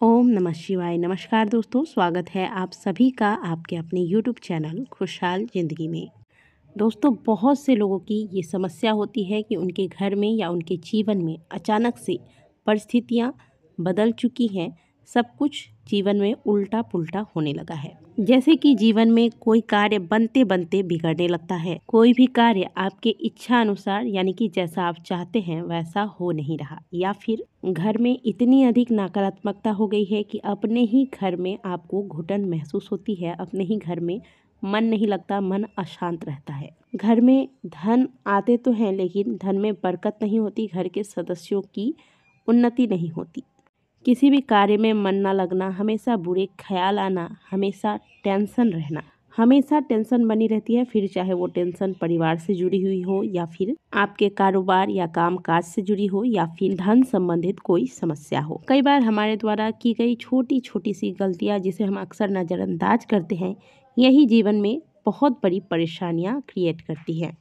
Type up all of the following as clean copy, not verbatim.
ओम नमः शिवाय। नमस्कार दोस्तों, स्वागत है आप सभी का आपके अपने यूट्यूब चैनल खुशहाल ज़िंदगी में। दोस्तों, बहुत से लोगों की ये समस्या होती है कि उनके घर में या उनके जीवन में अचानक से परिस्थितियाँ बदल चुकी हैं। सब कुछ जीवन में उल्टा पुल्टा होने लगा है। जैसे कि जीवन में कोई कार्य बनते बनते बिगड़ने लगता है। कोई भी कार्य आपके इच्छा अनुसार यानी कि जैसा आप चाहते हैं वैसा हो नहीं रहा, या फिर घर में इतनी अधिक नकारात्मकता हो गई है कि अपने ही घर में आपको घुटन महसूस होती है। अपने ही घर में मन नहीं लगता, मन अशांत रहता है। घर में धन आते तो हैं लेकिन धन में बरकत नहीं होती। घर के सदस्यों की उन्नति नहीं होती। किसी भी कार्य में मन ना लगना, हमेशा बुरे ख्याल आना, हमेशा टेंशन रहना, हमेशा टेंशन बनी रहती है। फिर चाहे वो टेंशन परिवार से जुड़ी हुई हो या फिर आपके कारोबार या काम काज से जुड़ी हो या फिर धन संबंधित कोई समस्या हो। कई बार हमारे द्वारा की गई छोटी छोटी सी गलतियां जिसे हम अक्सर नज़रअंदाज करते हैं, यही जीवन में बहुत बड़ी परेशानियां क्रिएट करती है।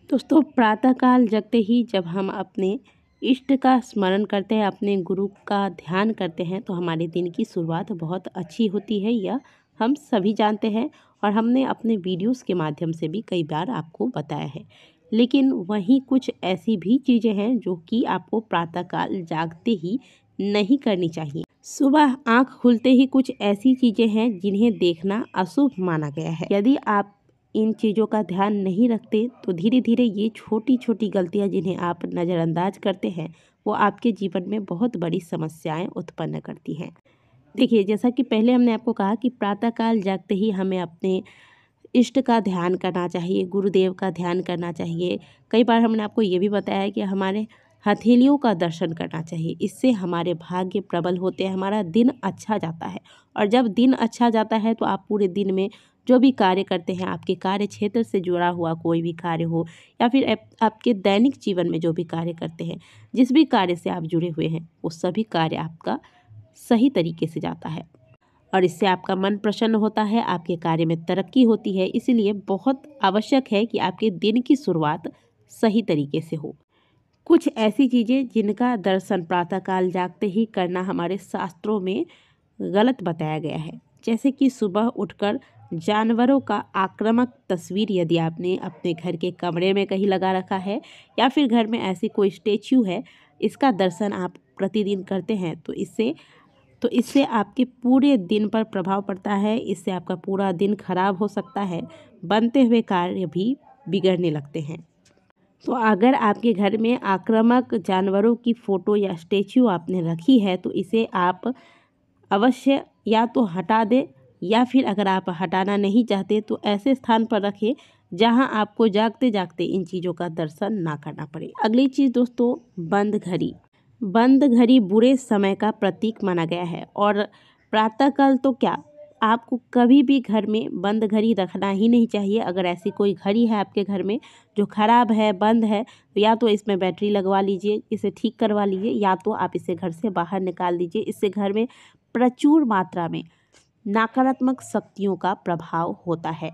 दोस्तों, प्रातःकाल जगते ही जब हम अपने इष्ट का स्मरण करते हैं, अपने गुरु का ध्यान करते हैं, तो हमारे दिन की शुरुआत बहुत अच्छी होती है। यह हम सभी जानते हैं और हमने अपने वीडियोस के माध्यम से भी कई बार आपको बताया है। लेकिन वहीं कुछ ऐसी भी चीज़ें हैं जो कि आपको प्रातःकाल जागते ही नहीं करनी चाहिए। सुबह आँख खुलते ही कुछ ऐसी चीज़ें हैं जिन्हें देखना अशुभ माना गया है। यदि आप इन चीज़ों का ध्यान नहीं रखते तो धीरे धीरे ये छोटी छोटी गलतियां जिन्हें आप नज़रअंदाज करते हैं वो आपके जीवन में बहुत बड़ी समस्याएं उत्पन्न करती हैं। देखिए, जैसा कि पहले हमने आपको कहा कि प्रातःकाल जागते ही हमें अपने इष्ट का ध्यान करना चाहिए, गुरुदेव का ध्यान करना चाहिए। कई बार हमने आपको ये भी बताया है कि हमारे हथेलियों का दर्शन करना चाहिए। इससे हमारे भाग्य प्रबल होते हैं, हमारा दिन अच्छा जाता है। और जब दिन अच्छा जाता है तो आप पूरे दिन में जो भी कार्य करते हैं, आपके कार्य क्षेत्र से जुड़ा हुआ कोई भी कार्य हो या फिर आपके दैनिक जीवन में जो भी कार्य करते हैं, जिस भी कार्य से आप जुड़े हुए हैं, वो सभी कार्य आपका सही तरीके से जाता है और इससे आपका मन प्रसन्न होता है, आपके कार्य में तरक्की होती है। इसीलिए बहुत आवश्यक है कि आपके दिन की शुरुआत सही तरीके से हो। कुछ ऐसी चीज़ें जिनका दर्शन प्रातःकाल जागते ही करना हमारे शास्त्रों में गलत बताया गया है। जैसे कि सुबह उठकर जानवरों का आक्रामक तस्वीर यदि आपने अपने घर के कमरे में कहीं लगा रखा है या फिर घर में ऐसी कोई स्टेच्यू है, इसका दर्शन आप प्रतिदिन करते हैं तो इससे आपके पूरे दिन पर प्रभाव पड़ता है। इससे आपका पूरा दिन खराब हो सकता है, बनते हुए कार्य भी बिगड़ने लगते हैं। तो अगर आपके घर में आक्रामक जानवरों की फ़ोटो या स्टेच्यू आपने रखी है तो इसे आप अवश्य या तो हटा दें या फिर अगर आप हटाना नहीं चाहते तो ऐसे स्थान पर रखें जहां आपको जागते जागते इन चीज़ों का दर्शन ना करना पड़े। अगली चीज़ दोस्तों, बंद घड़ी। बंद घड़ी बुरे समय का प्रतीक माना गया है और प्रातःकाल तो क्या, आपको कभी भी घर में बंद घड़ी रखना ही नहीं चाहिए। अगर ऐसी कोई घड़ी है आपके घर में जो ख़राब है, बंद है, तो या तो इसमें बैटरी लगवा लीजिए, इसे ठीक करवा लीजिए, या तो आप इसे घर से बाहर निकाल दीजिए। इससे घर में प्रचुर मात्रा में नकारात्मक शक्तियों का प्रभाव होता है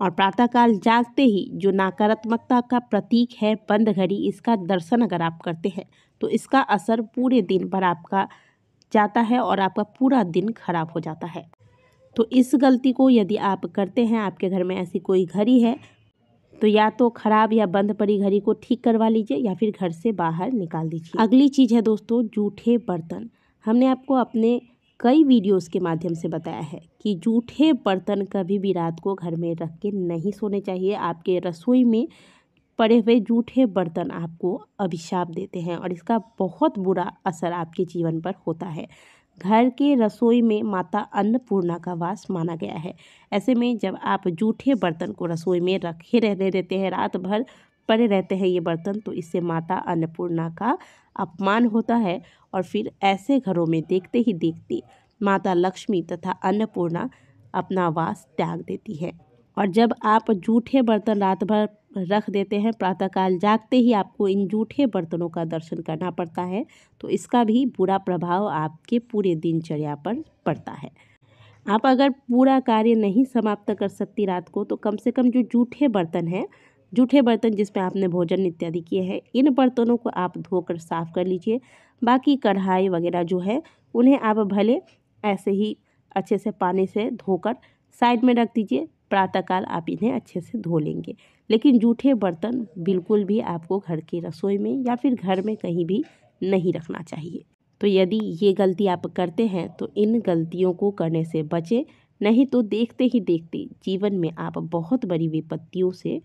और प्रातःकाल जागते ही जो नकारात्मकता का प्रतीक है बंद घड़ी, इसका दर्शन अगर आप करते हैं तो इसका असर पूरे दिन पर आपका जाता है और आपका पूरा दिन खराब हो जाता है। तो इस गलती को यदि आप करते हैं, आपके घर में ऐसी कोई घड़ी है तो या तो खराब या बंद पड़ी घड़ी को ठीक करवा लीजिए या फिर घर से बाहर निकाल दीजिए। अगली चीज़ है दोस्तों, जूठे बर्तन। हमने आपको अपने कई वीडियोस के माध्यम से बताया है कि जूठे बर्तन कभी भी रात को घर में रख के नहीं सोने चाहिए। आपके रसोई में पड़े हुए जूठे बर्तन आपको अभिशाप देते हैं और इसका बहुत बुरा असर आपके जीवन पर होता है। घर के रसोई में माता अन्नपूर्णा का वास माना गया है। ऐसे में जब आप जूठे बर्तन को रसोई में रखे रहने देते हैं, रात भर पड़े रहते हैं ये बर्तन, तो इससे माता अन्नपूर्णा का अपमान होता है और फिर ऐसे घरों में देखते ही देखते माता लक्ष्मी तथा अन्नपूर्णा अपना वास त्याग देती है। और जब आप जूठे बर्तन रात भर रख देते हैं, प्रातःकाल जागते ही आपको इन जूठे बर्तनों का दर्शन करना पड़ता है, तो इसका भी बुरा प्रभाव आपके पूरे दिनचर्या पर पड़ता है। आप अगर पूरा कार्य नहीं समाप्त कर सकती रात को तो कम से कम जो जूठे बर्तन हैं, जूठे बर्तन जिसमें आपने भोजन इत्यादि किए हैं, इन बर्तनों को आप धोकर साफ कर लीजिए। बाकी कढ़ाई वगैरह जो है उन्हें आप भले ऐसे ही अच्छे से पानी से धोकर साइड में रख दीजिए। प्रातःकाल आप इन्हें अच्छे से धो लेंगे। लेकिन जूठे बर्तन बिल्कुल भी आपको घर की रसोई में या फिर घर में कहीं भी नहीं रखना चाहिए। तो यदि ये गलती आप करते हैं तो इन गलतियों को करने से बचें, नहीं तो देखते ही देखते जीवन में आप बहुत बड़ी विपत्तियों से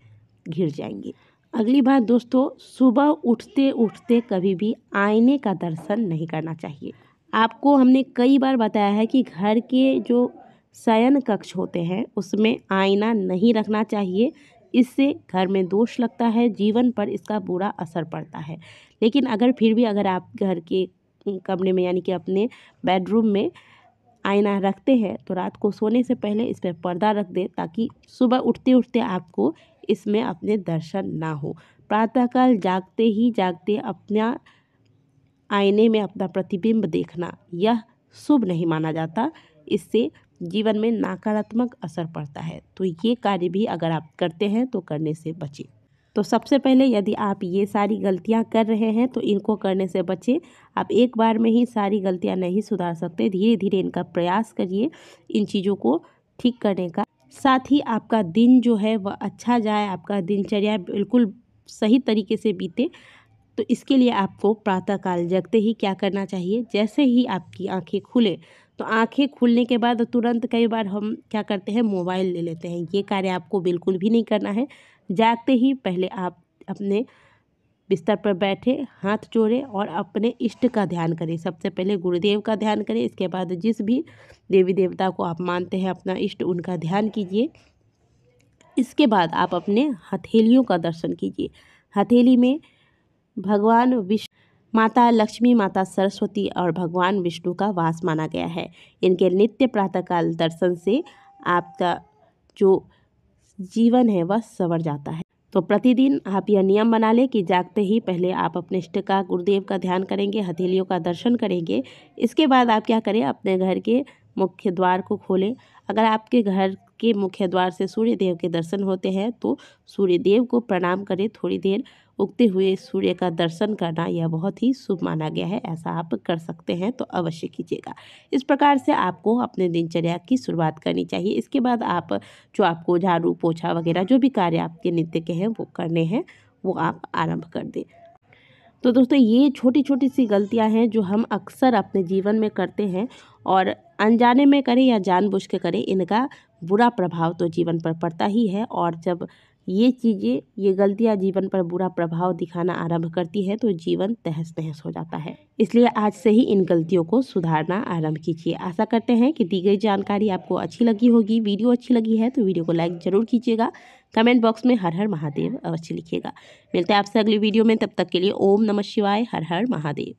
घिर जाएंगे। अगली बात दोस्तों, सुबह उठते उठते कभी भी आईने का दर्शन नहीं करना चाहिए। आपको हमने कई बार बताया है कि घर के जो शयन कक्ष होते हैं उसमें आईना नहीं रखना चाहिए। इससे घर में दोष लगता है, जीवन पर इसका बुरा असर पड़ता है। लेकिन फिर भी अगर आप घर के कमरे में यानी कि अपने बेडरूम में आईना रखते हैं तो रात को सोने से पहले इस पर पर्दा रख दें, ताकि सुबह उठते उठते आपको इसमें अपने दर्शन ना हो। प्रातःकाल जागते ही जागते अपना आईने में अपना प्रतिबिंब देखना यह शुभ नहीं माना जाता। इससे जीवन में नकारात्मक असर पड़ता है। तो ये कार्य भी अगर आप करते हैं तो करने से बचें। तो सबसे पहले यदि आप ये सारी गलतियां कर रहे हैं तो इनको करने से बचें। आप एक बार में ही सारी गलतियां नहीं सुधार सकते, धीरे धीरे इनका प्रयास करिए इन चीज़ों को ठीक करने का। साथ ही आपका दिन जो है वह अच्छा जाए, आपका दिनचर्या बिल्कुल सही तरीके से बीते। तो इसके लिए आपको प्रातःकाल जगते ही क्या करना चाहिए, जैसे ही आपकी आंखें खुले तो आंखें खुलने के बाद तुरंत कई बार हम क्या करते हैं, मोबाइल ले लेते हैं। ये कार्य आपको बिल्कुल भी नहीं करना है। जागते ही पहले आप अपने बिस्तर पर बैठे, हाथ जोड़े और अपने इष्ट का ध्यान करें। सबसे पहले गुरुदेव का ध्यान करें, इसके बाद जिस भी देवी देवता को आप मानते हैं अपना इष्ट, उनका ध्यान कीजिए। इसके बाद आप अपने हथेलियों का दर्शन कीजिए। हथेली में भगवान विष्णु, माता लक्ष्मी, माता सरस्वती और भगवान विष्णु का वास माना गया है। इनके नित्य प्रातःकाल दर्शन से आपका जो जीवन है वह संवर जाता है। तो प्रतिदिन आप यह नियम बना लें कि जागते ही पहले आप अपने इष्ट का, गुरुदेव का ध्यान करेंगे, हथेलियों का दर्शन करेंगे। इसके बाद आप क्या करें, अपने घर के मुख्य द्वार को खोलें। अगर आपके घर के मुख्य द्वार से सूर्य देव के दर्शन होते हैं तो सूर्य देव को प्रणाम करें। थोड़ी देर उगते हुए सूर्य का दर्शन करना यह बहुत ही शुभ माना गया है। ऐसा आप कर सकते हैं तो अवश्य कीजिएगा। इस प्रकार से आपको अपने दिनचर्या की शुरुआत करनी चाहिए। इसके बाद आपको झाड़ू पोछा वगैरह जो भी कार्य आपके नित्य के हैं वो करने हैं, वो आप आरंभ कर दें। तो दोस्तों, ये छोटी छोटी सी गलतियां हैं जो हम अक्सर अपने जीवन में करते हैं, और अनजाने में करें या जानबूझ के करें, इनका बुरा प्रभाव तो जीवन पर पड़ता ही है। और जब ये गलतियां जीवन पर बुरा प्रभाव दिखाना आरंभ करती है तो जीवन तहस नहस हो जाता है। इसलिए आज से ही इन गलतियों को सुधारना आरंभ कीजिए। आशा करते हैं कि दी गई जानकारी आपको अच्छी लगी होगी। वीडियो अच्छी लगी है तो वीडियो को लाइक जरूर कीजिएगा। कमेंट बॉक्स में हर हर महादेव अवश्य लिखिएगा। मिलते हैं आपसे अगली वीडियो में, तब तक के लिए ओम नमः शिवाय, हर हर महादेव।